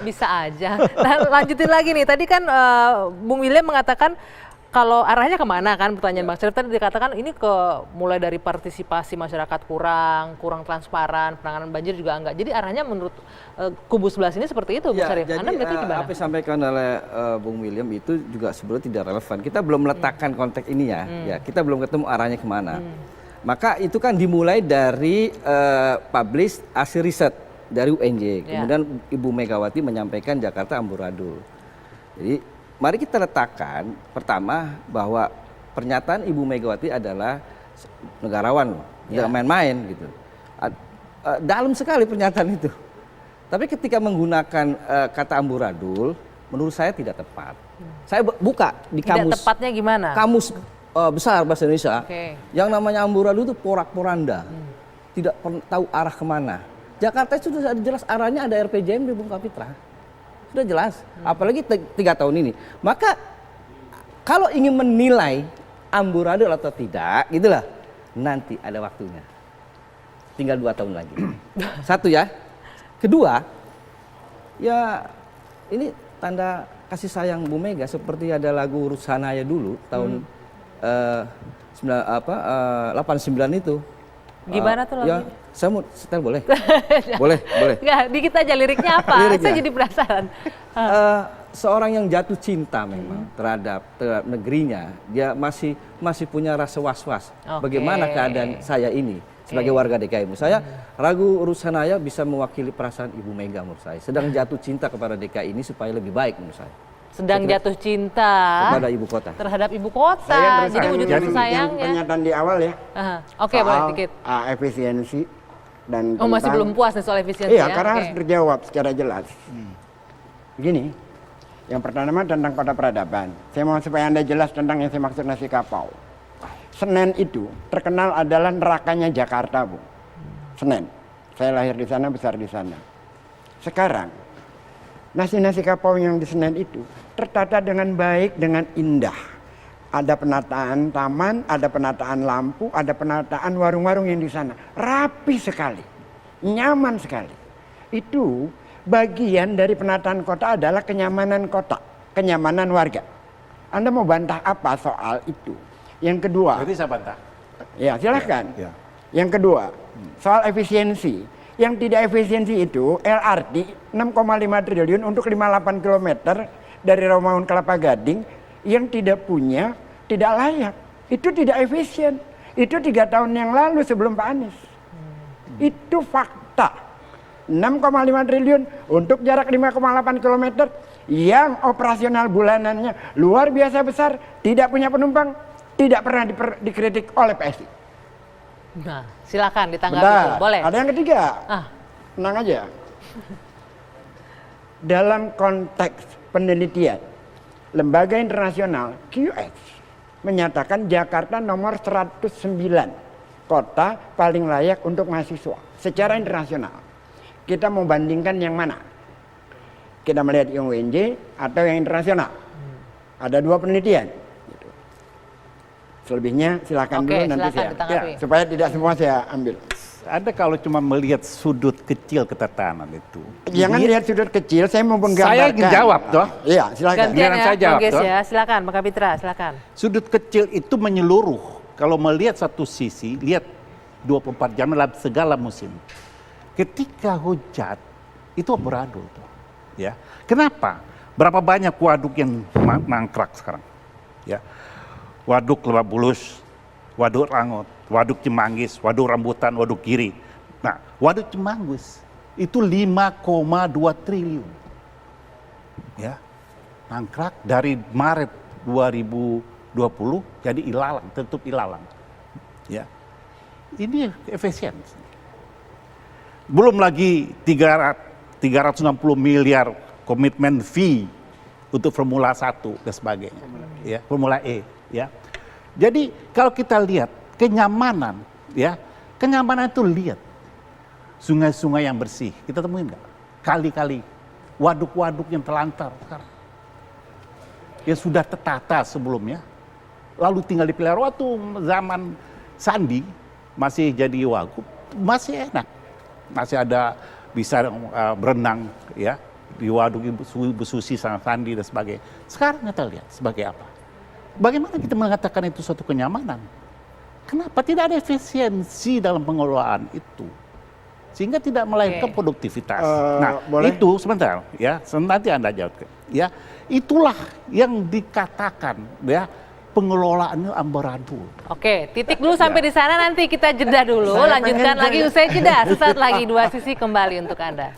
Bisa aja. Nah, lanjutin lagi nih. Tadi kan Bung William mengatakan kalau arahnya kemana kan pertanyaan Bang Syarif tadi dikatakan ini mulai dari partisipasi masyarakat kurang transparan, penanganan banjir juga enggak. Jadi arahnya menurut kubu sebelah sini seperti itu, Bung Syarif. Anda melihatnya gimana? Apa yang disampaikan oleh Bung William itu juga sebenarnya tidak relevan. Kita belum meletakkan konteks ini ya. Kita belum ketemu arahnya kemana. Maka itu kan dimulai dari publish hasil riset dari UNJ. Kemudian Ibu Megawati menyampaikan Jakarta amburadul. Jadi mari kita letakkan pertama bahwa pernyataan Ibu Megawati adalah negarawan, tidak main-main gitu. Dalam sekali pernyataan itu. Tapi ketika menggunakan kata amburadul, menurut saya tidak tepat. Saya buka di kamus. Tidak tepatnya gimana? Kamus besar bahasa Indonesia. Yang namanya amburadul itu porak-poranda. Tidak tahu arah kemana. Jakarta itu sudah jelas arahnya ada RPJMD, Bung Kapitra. Sudah jelas, apalagi 3 tahun ini. Maka kalau ingin menilai amburadul atau tidak, gitulah, nanti ada waktunya. Tinggal 2 tahun lagi. Satu ya. Kedua, ya ini tanda kasih sayang Bu Mega seperti ada lagu Rusanaya dulu tahun 89 itu. Gimana tuh lagu? Ya, saya mau setel boleh? boleh. Nggak, dikit aja liriknya apa? Saya jadi penasaran. Seorang yang jatuh cinta memang terhadap negerinya, dia masih punya rasa was-was. Bagaimana keadaan saya ini sebagai warga DKI? Menurut saya lagu Rusanaya bisa mewakili perasaan Ibu Mega menurut saya. Sedang jatuh cinta kepada DKI ini supaya lebih baik menurut saya. Sedang jatuh cinta kepada ibu kota. Terhadap ibu kota. Jadi wujud kasih sayangnya. Pernyataan di awal ya. Oke, boleh dikit. Efisiensi dan masih belum puas nih soal efisiensi ya? Iya, karena harus terjawab secara jelas. Begini, yang pertama tentang kota peradaban. Saya mau supaya Anda jelas tentang yang saya maksud nasi kapau. Senen itu terkenal adalah nerakanya Jakarta, Bu. Senen. Saya lahir di sana, besar di sana. Sekarang nasi kapau yang di Senen itu tertata dengan baik, dengan indah. Ada penataan taman, ada penataan lampu, ada penataan warung-warung yang di sana. Rapi sekali, nyaman sekali. Itu bagian dari penataan kota adalah kenyamanan kota, kenyamanan warga. Anda mau bantah apa soal itu? Yang kedua. Berarti saya bantah. Ya, silahkan. Yang kedua, soal efisiensi. Yang tidak efisiensi itu LRT 6,5 triliun untuk 58 km dari Rawamangun Kelapa Gading yang tidak layak. Itu tidak efisien. Itu 3 tahun yang lalu sebelum Pak Anies. Itu fakta. 6,5 triliun untuk jarak 5,8 km yang operasional bulanannya luar biasa besar, tidak punya penumpang, tidak pernah dikritik oleh PSI. Nah, silakan ditanggapi. Boleh. Ada yang ketiga. Tenang aja. Dalam konteks penelitian, lembaga internasional QS menyatakan Jakarta nomor 109 kota paling layak untuk mahasiswa secara internasional. Kita mau bandingkan yang mana? Kita melihat yang UNJ atau yang internasional. Ada 2 penelitian. Selebihnya silakan dulu nanti saya. Supaya tidak semua saya ambil. Anda kalau cuma melihat sudut kecil ketatanan itu. Jangan lihat sudut kecil, saya mau menggambarkan. Saya ingin jawab toh. Iya, silakan. Gantian ya, saya jawab toh. Ya. Silakan, Pak Kapitra, silakan. Sudut kecil itu menyeluruh. Kalau melihat satu sisi, lihat 24 jam dalam segala musim. Ketika hujan, itu amburadul toh. Ya. Kenapa? Berapa banyak waduk yang mangkrak sekarang? Ya. Waduk Lebak Bulus, Waduk Rangot, Waduk Cimanggis, Waduk Rambutan, Waduk Kiri. Nah, Waduk Cimanggis itu 5,2 triliun. Ya. Mangkrak dari Maret 2020 jadi ilalang, tutup ilalang. Ya. Ini efisien. Belum lagi 360 miliar komitmen fee untuk Formula 1 dan sebagainya. Ya, Formula E. Ya, jadi kalau kita lihat kenyamanan, ya kenyamanan itu lihat sungai-sungai yang bersih, kita temuin nggak? Kali-kali, waduk-waduk yang telantar sekarang, ya sudah tertata sebelumnya, lalu tinggal dipelihara. Waktu zaman Sandi masih jadi wagub, masih enak, masih ada bisa berenang, ya di waduk Ibu Susi, Sandi dan sebagainya. Sekarang kita lihat sebagai apa? Bagaimana kita mengatakan itu suatu kenyamanan? Kenapa tidak ada efisiensi dalam pengelolaan itu? Sehingga tidak melahirkan produktivitas. Nah, boleh? itu sebentar ya, nanti Anda jawab. Ya, itulah yang dikatakan ya pengelolaannya ambaradul. Oke, titik dulu sampai di sana, nanti kita jeda dulu, lanjutkan lagi usai jeda. Sesaat lagi Dua Sisi kembali untuk Anda.